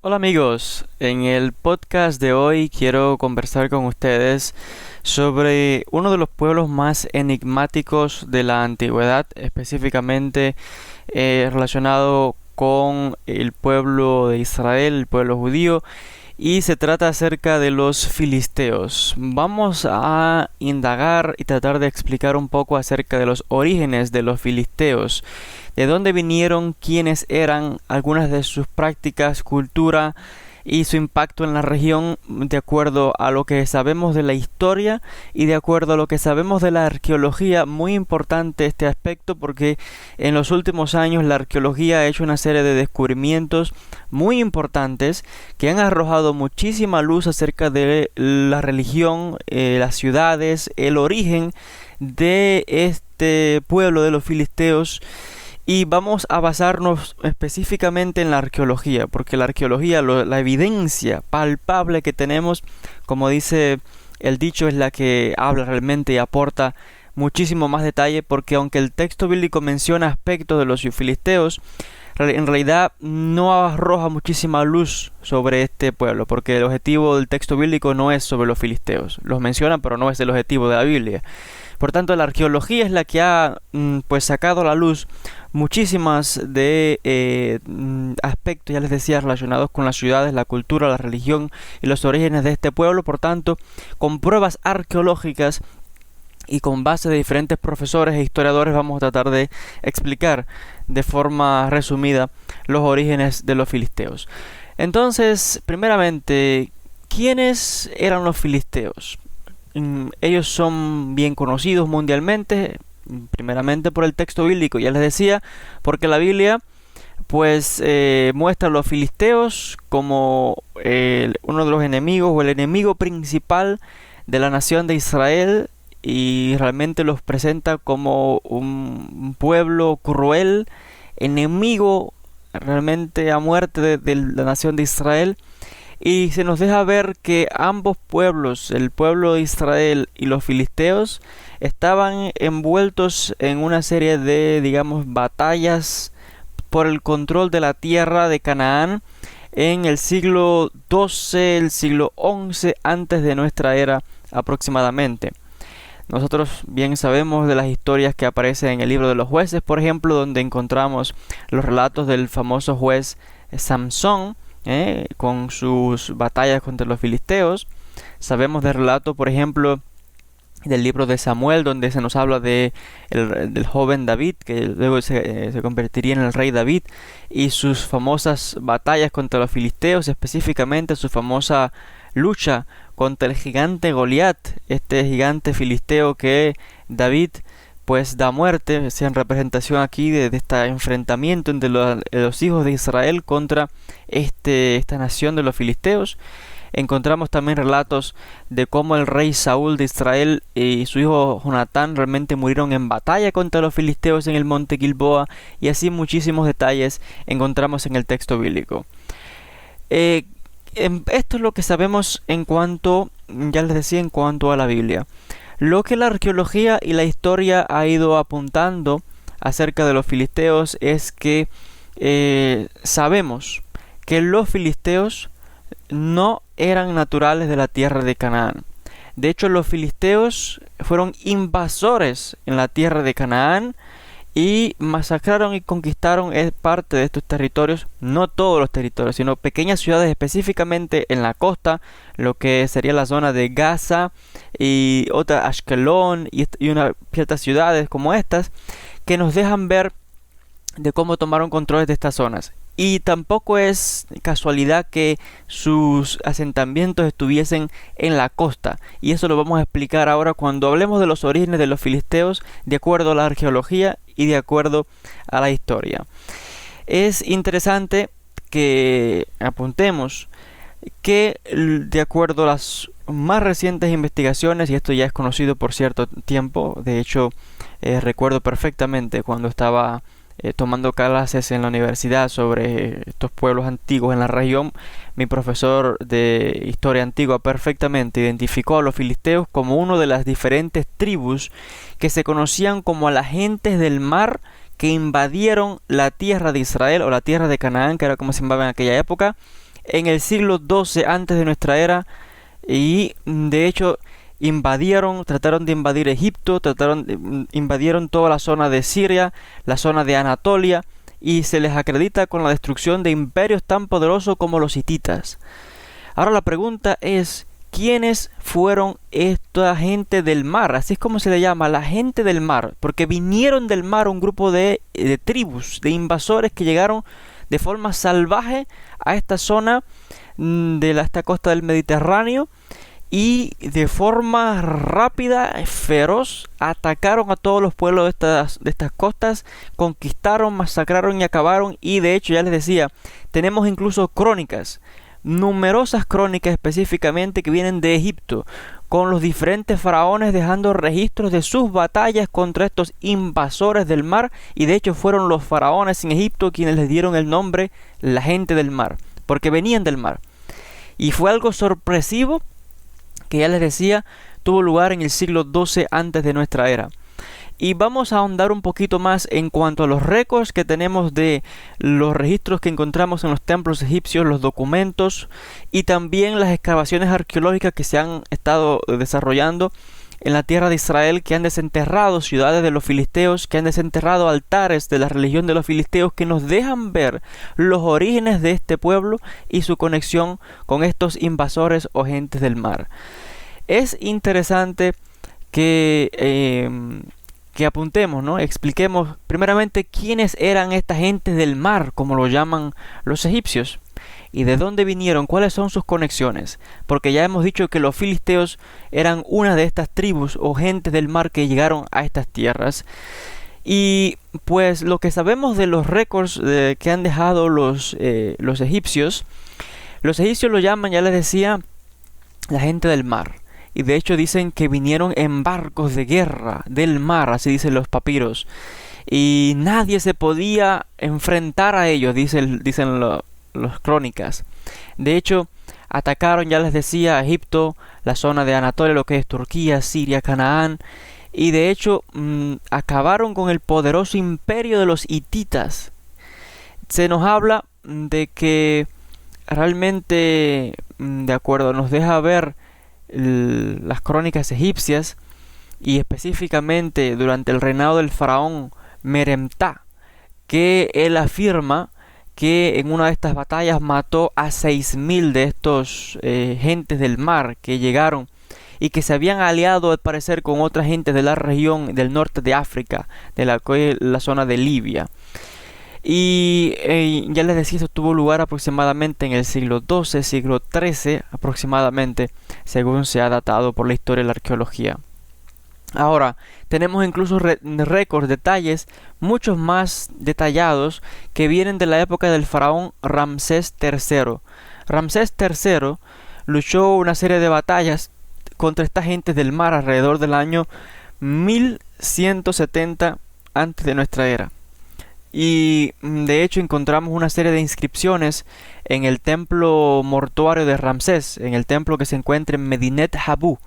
Hola amigos, en el podcast de hoy quiero conversar con ustedes sobre uno de los pueblos más enigmáticos de la antigüedad, específicamente relacionado con el pueblo de Israel, el pueblo judío, y se trata acerca de los filisteos. Vamos a indagar y tratar de explicar un poco acerca de los orígenes de los filisteos, de dónde vinieron, quiénes eran, algunas de sus prácticas, cultura y su impacto en la región de acuerdo a lo que sabemos de la historia y de acuerdo a lo que sabemos de la arqueología. Muy importante este aspecto porque en los últimos años la arqueología ha hecho una serie de descubrimientos muy importantes que han arrojado muchísima luz acerca de la religión, las ciudades, el origen de este pueblo de los filisteos. Y vamos a basarnos específicamente en la arqueología, porque la arqueología, la evidencia palpable que tenemos, como dice el dicho, es la que habla realmente y aporta muchísimo más detalle, porque aunque el texto bíblico menciona aspectos de los filisteos, en realidad no arroja muchísima luz sobre este pueblo, porque el objetivo del texto bíblico no es sobre los filisteos. Los menciona, pero no es el objetivo de la Biblia. Por tanto, la arqueología es la que ha sacado a la luz muchísimas de aspectos, ya les decía, relacionados con las ciudades, la cultura, la religión y los orígenes de este pueblo. Por tanto, con pruebas arqueológicas y con base de diferentes profesores e historiadores vamos a tratar de explicar de forma resumida los orígenes de los filisteos. Entonces, primeramente, ¿quiénes eran los filisteos? Ellos son bien conocidos mundialmente, primeramente por el texto bíblico, ya les decía, porque la Biblia muestra a los filisteos como uno de los enemigos o el enemigo principal de la nación de Israel, y realmente los presenta como un pueblo cruel, enemigo realmente a muerte de la nación de Israel. Y se nos deja ver que ambos pueblos, el pueblo de Israel y los filisteos, estaban envueltos en una serie de, batallas por el control de la tierra de Canaán en el siglo XII, el siglo XI antes de nuestra era aproximadamente. Nosotros bien sabemos de las historias que aparecen en el libro de los jueces, por ejemplo, donde encontramos los relatos del famoso juez Samson, con sus batallas contra los filisteos. Sabemos del relato, por ejemplo, del libro de Samuel, donde se nos habla del joven David, que luego se convertiría en el rey David, y sus famosas batallas contra los filisteos, específicamente su famosa lucha contra el gigante Goliat, este gigante filisteo que David da muerte, es en representación aquí de este enfrentamiento entre los hijos de Israel contra esta nación de los filisteos. Encontramos también relatos de cómo el rey Saúl de Israel y su hijo Jonatán realmente murieron en batalla contra los filisteos en el monte Gilboa, y así muchísimos detalles encontramos en el texto bíblico. Esto es lo que sabemos en cuanto, ya les decía, en cuanto a la Biblia. Lo que la arqueología y la historia ha ido apuntando acerca de los filisteos es que sabemos que los filisteos no eran naturales de la tierra de Canaán. De hecho, los filisteos fueron invasores en la tierra de Canaán y masacraron y conquistaron parte de estos territorios, no todos los territorios, sino pequeñas ciudades específicamente en la costa, lo que sería la zona de Gaza y otra Ashkelon y ciertas ciudades como estas, que nos dejan ver de cómo tomaron control de estas zonas. Y tampoco es casualidad que sus asentamientos estuviesen en la costa. Y eso lo vamos a explicar ahora cuando hablemos de los orígenes de los filisteos de acuerdo a la arqueología y de acuerdo a la historia. Es interesante que apuntemos que de acuerdo a las más recientes investigaciones, y esto ya es conocido por cierto tiempo, de hecho recuerdo perfectamente cuando estaba tomando clases en la universidad sobre estos pueblos antiguos en la región, mi profesor de historia antigua perfectamente identificó a los filisteos como una de las diferentes tribus que se conocían como las gentes del mar que invadieron la tierra de Israel o la tierra de Canaán, que era como se llamaba en aquella época, en el siglo XII antes de nuestra era y de hecho trataron de invadir Egipto, invadieron toda la zona de Siria, la zona de Anatolia y se les acredita con la destrucción de imperios tan poderosos como los hititas. Ahora la pregunta es, ¿quiénes fueron esta gente del mar? Así es como se le llama, la gente del mar, porque vinieron del mar un grupo de tribus, de invasores que llegaron de forma salvaje a esta zona de esta costa del Mediterráneo y de forma rápida, feroz, atacaron a todos los pueblos de estas costas, conquistaron, masacraron y acabaron. Y de hecho, ya les decía, tenemos incluso crónicas, numerosas crónicas específicamente que vienen de Egipto, con los diferentes faraones dejando registros de sus batallas contra estos invasores del mar. Y de hecho fueron los faraones en Egipto quienes les dieron el nombre la gente del mar, porque venían del mar. Y fue algo sorpresivo que ya les decía, tuvo lugar en el siglo XII antes de nuestra era. Y vamos a ahondar un poquito más en cuanto a los récords que tenemos de los registros que encontramos en los templos egipcios, los documentos y también las excavaciones arqueológicas que se han estado desarrollando en la tierra de Israel, que han desenterrado ciudades de los filisteos, que han desenterrado altares de la religión de los filisteos, que nos dejan ver los orígenes de este pueblo y su conexión con estos invasores o gentes del mar. Es interesante que apuntemos, ¿no? Expliquemos primeramente quiénes eran estas gentes del mar, como lo llaman los egipcios, y de dónde vinieron, cuáles son sus conexiones, porque ya hemos dicho que los filisteos eran una de estas tribus o gentes del mar que llegaron a estas tierras. Y pues lo que sabemos de los récords que han dejado los egipcios lo llaman, ya les decía, la gente del mar. Y de hecho dicen que vinieron en barcos de guerra del mar, así dicen los papiros. Y nadie se podía enfrentar a ellos, dicen las crónicas. De hecho, atacaron, ya les decía, a Egipto, la zona de Anatolia, lo que es Turquía, Siria, Canaán. Y de hecho, acabaron con el poderoso imperio de los hititas. Se nos habla de que realmente, de acuerdo, nos deja ver las crónicas egipcias y específicamente durante el reinado del faraón Meremtá, que él afirma que en una de estas batallas mató a 6.000 de estos gentes del mar que llegaron y que se habían aliado al parecer con otras gentes de la región del norte de África, de la zona de Libia. Y ya les decía, esto tuvo lugar aproximadamente en el siglo XII, siglo XIII aproximadamente, según se ha datado por la historia y la arqueología. Ahora, tenemos incluso récords, detalles, muchos más detallados, que vienen de la época del faraón Ramsés III. Ramsés III luchó una serie de batallas contra estas gentes del mar alrededor del año 1170 antes de nuestra era. Y de hecho encontramos una serie de inscripciones en el templo mortuario de Ramsés, en el templo que se encuentra en Medinet Habu,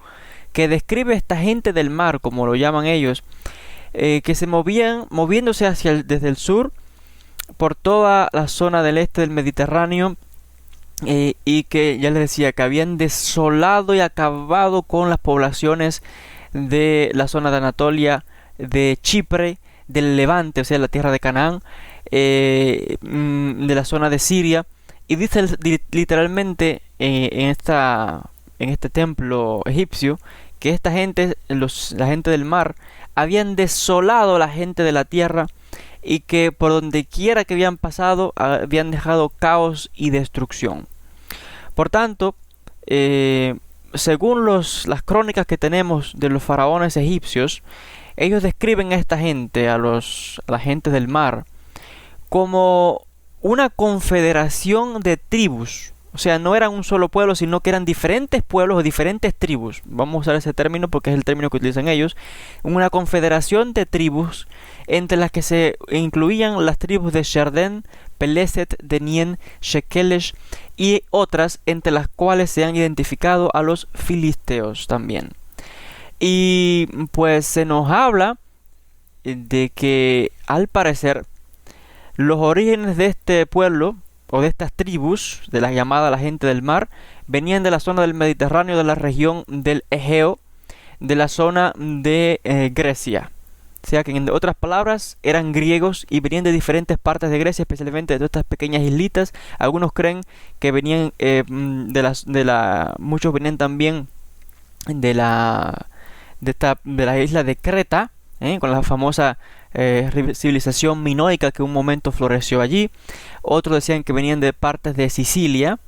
que describe a esta gente del mar, como lo llaman ellos, que se moviéndose desde el sur por toda la zona del este del Mediterráneo, y que ya les decía que habían desolado y acabado con las poblaciones de la zona de Anatolia, de Chipre, del Levante, o sea, la tierra de Canaán, de la zona de Siria. Y dice literalmente en este templo egipcio que esta gente, la gente del mar, habían desolado a la gente de la tierra y que por donde quiera que habían pasado habían dejado caos y destrucción. Por tanto, según las crónicas que tenemos de los faraones egipcios, ellos describen a esta gente, a la gente del mar, como una confederación de tribus. O sea, no eran un solo pueblo, sino que eran diferentes pueblos o diferentes tribus. Vamos a usar ese término porque es el término que utilizan ellos. Una confederación de tribus entre las que se incluían las tribus de Sherdén, Peleset, Denien, Shekelesh y otras, entre las cuales se han identificado a los filisteos también. Y pues se nos habla de que al parecer los orígenes de este pueblo o de estas tribus, de las llamadas la gente del mar, venían de la zona del Mediterráneo, de la región del Egeo, de la zona de Grecia. O sea que en otras palabras eran griegos y venían de diferentes partes de Grecia, especialmente de estas pequeñas islitas. Algunos creen que venían muchos venían también de la isla de Creta, con la famosa civilización minoica que un momento floreció allí. Otros decían que venían de partes de Sicilia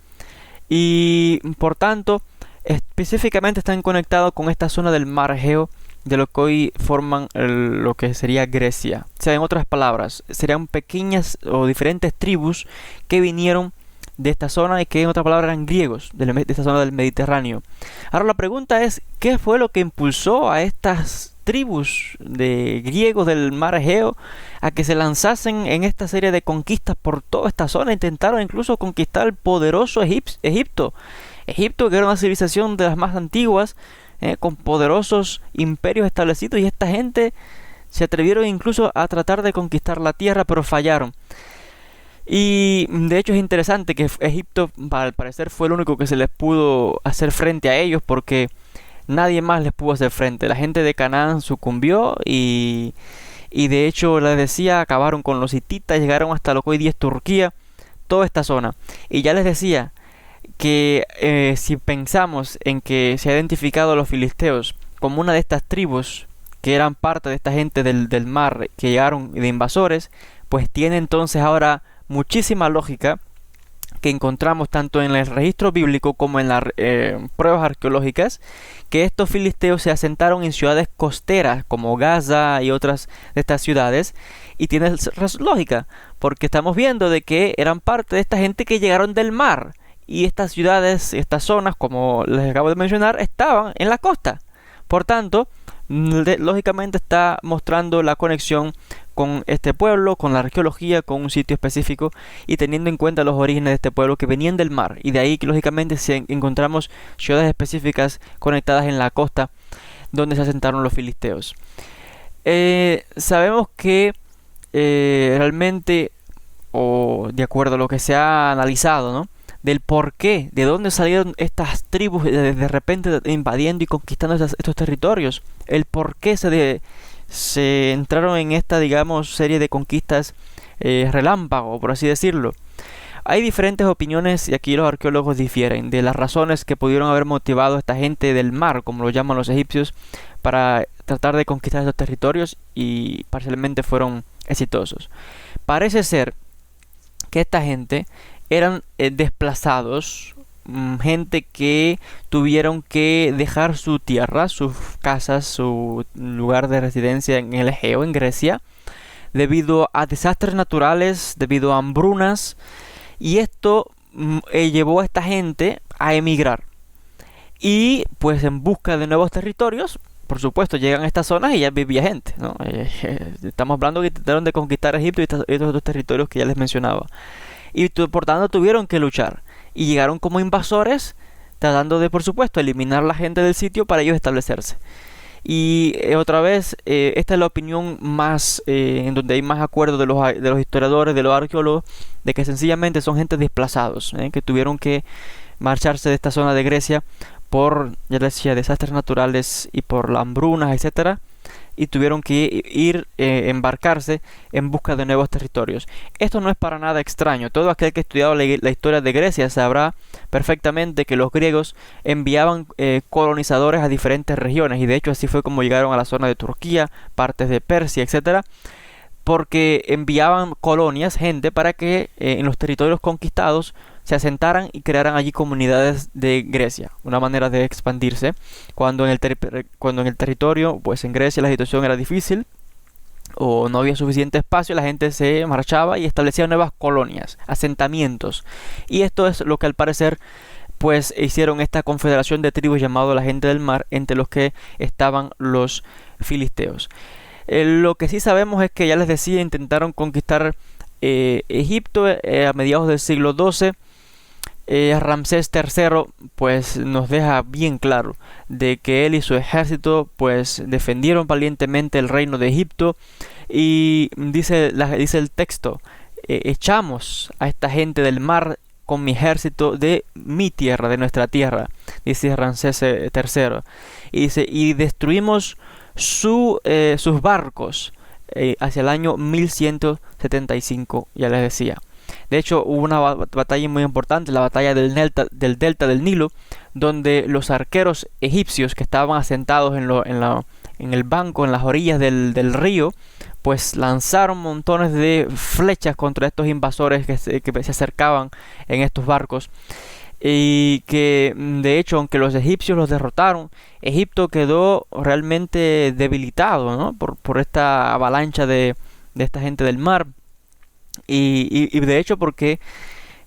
y por tanto específicamente están conectados con esta zona del mar Egeo, de lo que hoy forman lo que sería Grecia. O sea, en otras palabras, serían pequeñas o diferentes tribus que vinieron de esta zona y que en otras palabras eran griegos de esta zona del Mediterráneo. Ahora la pregunta es, ¿qué fue lo que impulsó a estas tribus de griegos del mar Egeo a que se lanzasen en esta serie de conquistas por toda esta zona? Intentaron incluso conquistar el poderoso Egipto, que era una civilización de las más antiguas, con poderosos imperios establecidos, y esta gente se atrevieron incluso a tratar de conquistar la tierra, pero fallaron. Y de hecho es interesante que Egipto, al parecer, fue el único que se les pudo hacer frente a ellos, porque nadie más les pudo hacer frente. La gente de Canaán sucumbió y de hecho, les decía, acabaron con los hititas, llegaron hasta lo que hoy día es Turquía, toda esta zona. Y ya les decía que si pensamos en que se ha identificado a los filisteos como una de estas tribus que eran parte de esta gente del mar que llegaron de invasores, pues tiene entonces ahora muchísima lógica que encontramos tanto en el registro bíblico como en las pruebas arqueológicas, que estos filisteos se asentaron en ciudades costeras como Gaza y otras de estas ciudades, y tiene lógica, porque estamos viendo de que eran parte de esta gente que llegaron del mar. Y estas ciudades, estas zonas, como les acabo de mencionar, estaban en la costa. Por tanto, lógicamente está mostrando la conexión con este pueblo, con la arqueología, con un sitio específico, y teniendo en cuenta los orígenes de este pueblo que venían del mar. Y de ahí que lógicamente encontramos ciudades específicas conectadas en la costa donde se asentaron los filisteos. Sabemos que realmente, o de acuerdo a lo que se ha analizado, ¿no?, del por qué, de dónde salieron estas tribus de repente invadiendo y conquistando estos territorios, el por qué se entraron en esta, digamos, serie de conquistas relámpago, por así decirlo. Hay diferentes opiniones y aquí los arqueólogos difieren de las razones que pudieron haber motivado a esta gente del mar, como lo llaman los egipcios, para tratar de conquistar estos territorios, y parcialmente fueron exitosos. Parece ser que esta gente eran desplazados, gente que tuvieron que dejar su tierra, sus casas, su lugar de residencia en el Egeo, en Grecia, debido a desastres naturales, debido a hambrunas, y esto llevó a esta gente a emigrar. Y pues en busca de nuevos territorios, por supuesto, llegan a estas zonas y ya vivía gente, ¿no? Estamos hablando que intentaron de conquistar Egipto y estos otros territorios que ya les mencionaba. Y por tanto tuvieron que luchar. Y llegaron como invasores, tratando de, por supuesto, eliminar la gente del sitio para ellos establecerse. Y otra vez, esta es la opinión más, en donde hay más acuerdo de los historiadores, de los arqueólogos, de que sencillamente son gente desplazados, que tuvieron que marcharse de esta zona de Grecia por, ya les decía, desastres naturales y por las hambrunas, etcétera, y tuvieron que embarcarse en busca de nuevos territorios. Esto no es para nada extraño. Todo aquel que ha estudiado la historia de Grecia sabrá perfectamente que los griegos enviaban colonizadores a diferentes regiones, y de hecho así fue como llegaron a la zona de Turquía, partes de Persia, etcétera, porque enviaban colonias, gente, para que en los territorios conquistados se asentaran y crearan allí comunidades de Grecia, una manera de expandirse. Cuando en el territorio, pues en Grecia la situación era difícil o no había suficiente espacio, la gente se marchaba y establecía nuevas colonias, asentamientos. Y esto es lo que al parecer pues hicieron esta confederación de tribus llamado la gente del mar, entre los que estaban los filisteos. Lo que sí sabemos es que, ya les decía, intentaron conquistar Egipto a mediados del siglo XII. Ramsés III pues nos deja bien claro de que él y su ejército pues defendieron valientemente el reino de Egipto, y dice el texto echamos a esta gente del mar con mi ejército de mi tierra, de nuestra tierra, dice Ramsés III. Y dice, y destruimos sus barcos hacia el año 1175, ya les decía. De hecho, hubo una batalla muy importante, la batalla del delta del Nilo, donde los arqueros egipcios que estaban asentados en el banco, en las orillas del río, pues lanzaron montones de flechas contra estos invasores que se acercaban en estos barcos. Y que de hecho, aunque los egipcios los derrotaron, Egipto quedó realmente debilitado, ¿no? por esta avalancha de esta gente del mar. Y de hecho porque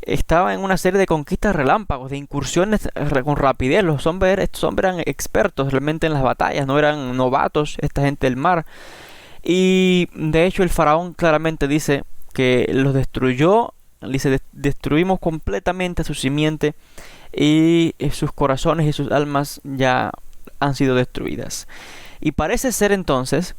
estaba en una serie de conquistas relámpagos, de incursiones con rapidez. Estos hombres eran expertos realmente en las batallas, no eran novatos esta gente del mar. Y de hecho el faraón claramente dice que los destruyó. Dice, destruimos completamente a su simiente y sus corazones y sus almas ya han sido destruidas. Y parece ser entonces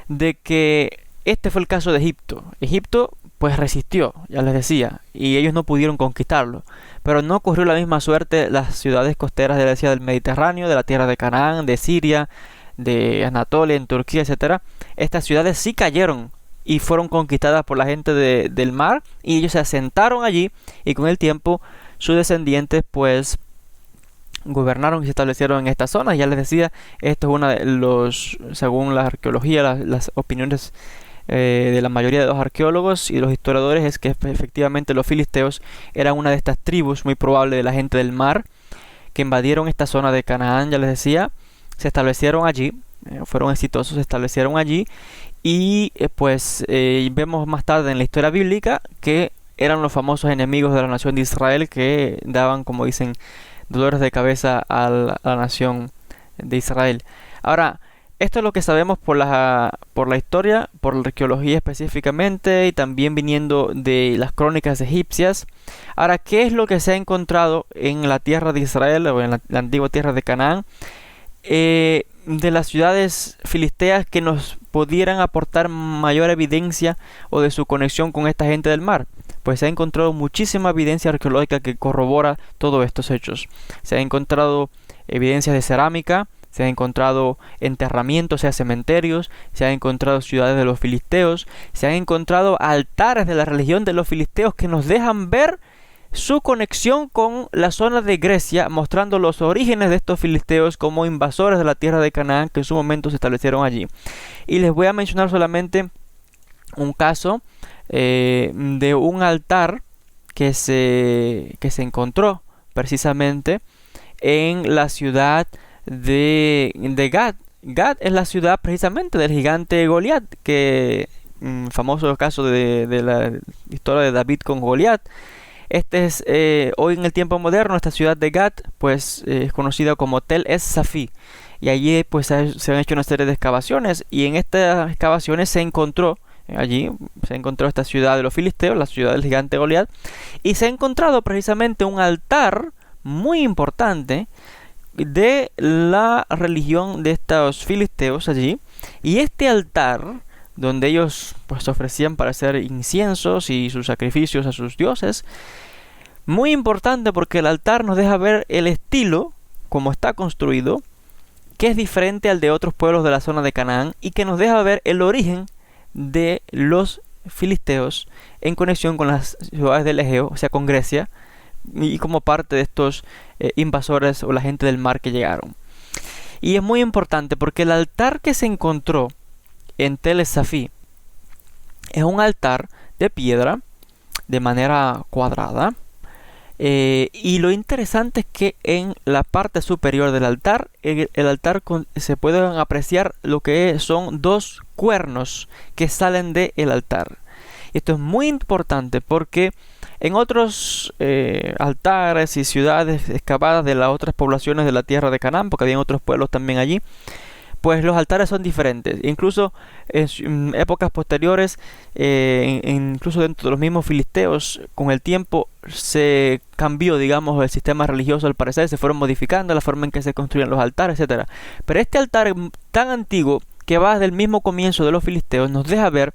de que este fue el caso de Egipto. Egipto pues resistió, ya les decía, y ellos no pudieron conquistarlo. Pero no ocurrió la misma suerte las ciudades costeras del Mediterráneo, de la tierra de Canaán, de Siria, de Anatolia, en Turquía, etcétera. Estas ciudades sí cayeron y fueron conquistadas por la gente del mar, y ellos se asentaron allí, y con el tiempo sus descendientes pues gobernaron y se establecieron en esta zona. Ya les decía, esto es una de los, según la arqueología, las opiniones de la mayoría de los arqueólogos y de los historiadores, es que efectivamente los filisteos eran una de estas tribus, muy probable de la gente del mar, que invadieron esta zona de Canaán. Ya les decía, se establecieron allí, fueron exitosos, se establecieron allí. Y pues vemos más tarde en la historia bíblica que eran los famosos enemigos de la nación de Israel, que daban, como dicen, dolores de cabeza a la nación de Israel. Ahora, esto es lo que sabemos por la historia, por la arqueología específicamente, y también viniendo de las crónicas egipcias. Ahora, ¿qué es lo que se ha encontrado en la tierra de Israel o en la antigua tierra de Canaán? De las ciudades filisteas que nos pudieran aportar mayor evidencia o de su conexión con esta gente del mar. Pues se ha encontrado muchísima evidencia arqueológica que corrobora todos estos hechos. Se ha encontrado evidencias de cerámica, se ha encontrado enterramientos, o sea, cementerios, se han encontrado ciudades de los filisteos, se han encontrado altares de la religión de los filisteos que nos dejan ver su conexión con la zona de Grecia, mostrando los orígenes de estos filisteos como invasores de la tierra de Canaán que en su momento se establecieron allí. Y les voy a mencionar solamente un caso de un altar que se encontró precisamente en la ciudad de Gat. Gat es la ciudad precisamente del gigante Goliat, que famoso caso de la historia de David con Goliat. Este es hoy en el tiempo moderno, esta ciudad de Gat pues es conocida como Tel Es-Safi, y allí pues se han hecho una serie de excavaciones, y en estas excavaciones se encontró esta ciudad de los filisteos, la ciudad del gigante Goliat, y se ha encontrado precisamente un altar muy importante de la religión de estos filisteos allí. Y este altar, donde ellos pues ofrecían para hacer inciensos y sus sacrificios a sus dioses, muy importante porque el altar nos deja ver el estilo, como está construido, que es diferente al de otros pueblos de la zona de Canaán, y que nos deja ver el origen de los filisteos en conexión con las ciudades del Egeo, o sea, con Grecia, y como parte de estos invasores o la gente del mar que llegaron. Y es muy importante porque el altar que se encontró en Tel Es-Safi es un altar de piedra de manera cuadrada, y lo interesante es que en la parte superior del altar, el altar se pueden apreciar lo que son dos cuernos que salen del altar. Esto es muy importante porque en otros altares y ciudades excavadas de las otras poblaciones de la tierra de Canaán, porque había otros pueblos también allí, pues los altares son diferentes. Incluso en épocas posteriores, incluso dentro de los mismos filisteos, con el tiempo se cambió, digamos, el sistema religioso. Al parecer se fueron modificando la forma en que se construían los altares, etcétera. Pero este altar tan antiguo, que va desde el mismo comienzo de los filisteos, nos deja ver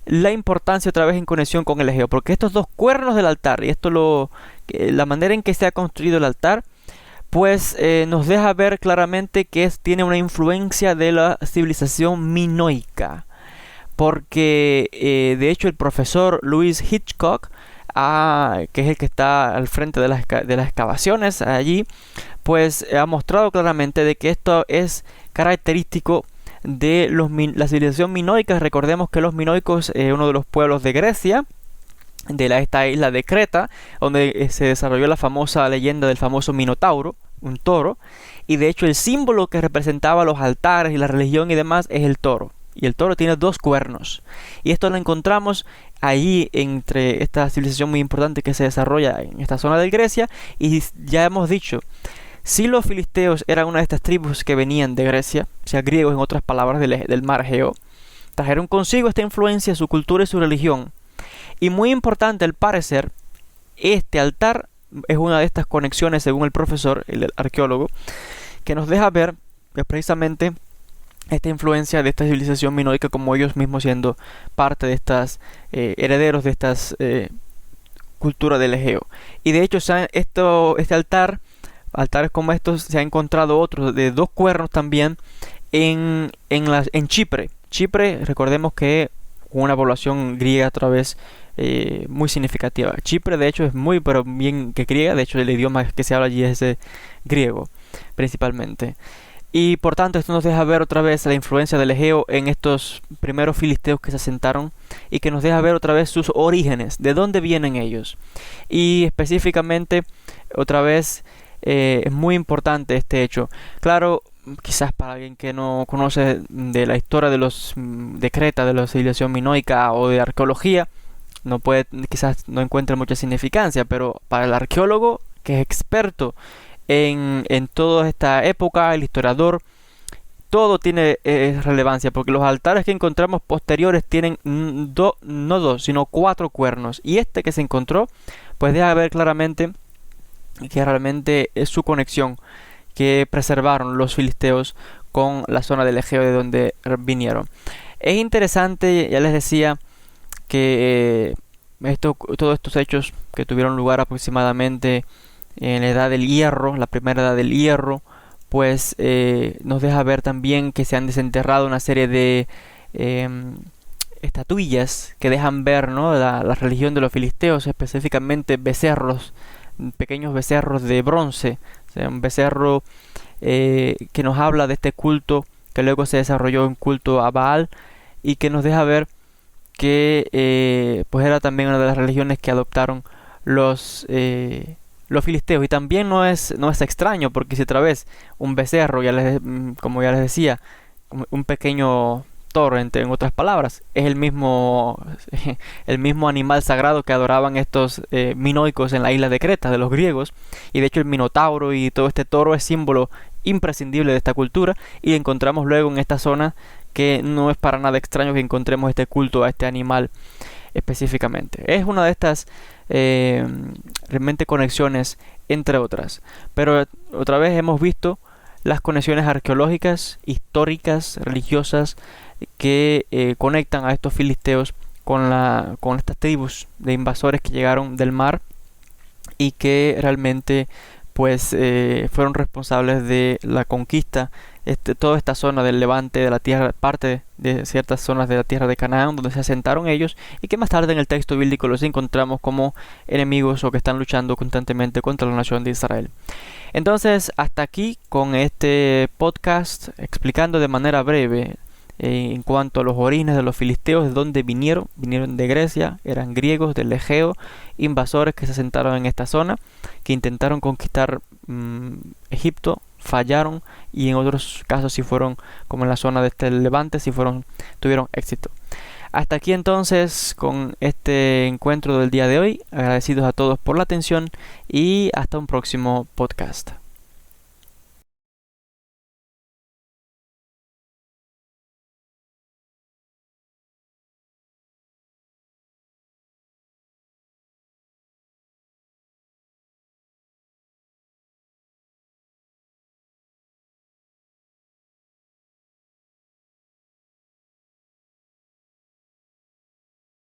la importancia otra vez en conexión con el Egeo, porque estos dos cuernos del altar, y la manera en que se ha construido el altar, pues nos deja ver claramente que tiene una influencia de la civilización minoica, porque de hecho el profesor Louis Hitchcock, que es el que está al frente de las excavaciones allí, pues ha mostrado claramente de que esto es característico de la civilización minoica. Recordemos que los minoicos es uno de los pueblos de Grecia, de esta isla de Creta, donde se desarrolló la famosa leyenda del famoso Minotauro, un toro, y de hecho el símbolo que representaba los altares y la religión y demás es el toro, y el toro tiene dos cuernos, y esto lo encontramos allí entre esta civilización muy importante que se desarrolla en esta zona de Grecia. Y ya hemos dicho, si los filisteos eran una de estas tribus que venían de Grecia, o sea, griegos en otras palabras del mar Egeo, trajeron consigo esta influencia, su cultura y su religión. Y muy importante, al parecer, este altar es una de estas conexiones, según el profesor, el arqueólogo, que nos deja ver precisamente esta influencia de esta civilización minoica, como ellos mismos siendo parte de estas herederos de estas culturas del Egeo. Y de hecho, este altares como estos, se ha encontrado otros de dos cuernos también en Chipre. Chipre, recordemos que una población griega otra vez muy significativa. Chipre de hecho es muy pero bien que griega, de hecho el idioma que se habla allí es griego principalmente. Y por tanto esto nos deja ver otra vez la influencia del Egeo en estos primeros filisteos que se asentaron, y que nos deja ver otra vez sus orígenes, de dónde vienen ellos. Y específicamente otra vez es muy importante este hecho. Claro, quizás para alguien que no conoce de la historia de Creta, de la civilización minoica o de arqueología, quizás no encuentre mucha significancia, pero para el arqueólogo que es experto en toda esta época, el historiador, todo tiene relevancia, porque los altares que encontramos posteriores tienen no dos, sino 4 cuernos, y este que se encontró pues deja ver claramente que realmente es su conexión que preservaron los filisteos con la zona del Egeo de donde vinieron. Es interesante, ya les decía, que todos estos hechos que tuvieron lugar aproximadamente en la edad del hierro, la primera edad del hierro, pues nos deja ver también que se han desenterrado una serie de estatuillas que dejan ver, ¿no?, la religión de los filisteos, específicamente becerros, pequeños becerros de bronce, o sea, un becerro que nos habla de este culto que luego se desarrolló en culto a Baal, y que nos deja ver que pues era también una de las religiones que adoptaron los filisteos. Y también no es extraño, porque si otra vez un becerro, como ya les decía, un pequeño toro, en otras palabras, es el mismo animal sagrado que adoraban estos minoicos en la isla de Creta, de los griegos. Y de hecho el minotauro y todo este toro es símbolo imprescindible de esta cultura, y encontramos luego en esta zona que no es para nada extraño que encontremos este culto a este animal específicamente. Es una de estas realmente conexiones, entre otras. Pero otra vez hemos visto las conexiones arqueológicas, históricas, religiosas, que conectan a estos filisteos con estas tribus de invasores que llegaron del mar, y que realmente pues fueron responsables de la conquista toda esta zona del Levante, de la tierra, parte de ciertas zonas de la tierra de Canaán donde se asentaron ellos, y que más tarde en el texto bíblico los encontramos como enemigos o que están luchando constantemente contra la nación de Israel. Entonces, hasta aquí con este podcast explicando de manera breve en cuanto a los orígenes de los filisteos, de dónde vinieron de Grecia, eran griegos del Egeo, invasores que se asentaron en esta zona, que intentaron conquistar Egipto, fallaron, y en otros casos sí fueron, como en la zona de este Levante, tuvieron éxito. Hasta aquí entonces con este encuentro del día de hoy. Agradecidos a todos por la atención, y hasta un próximo podcast.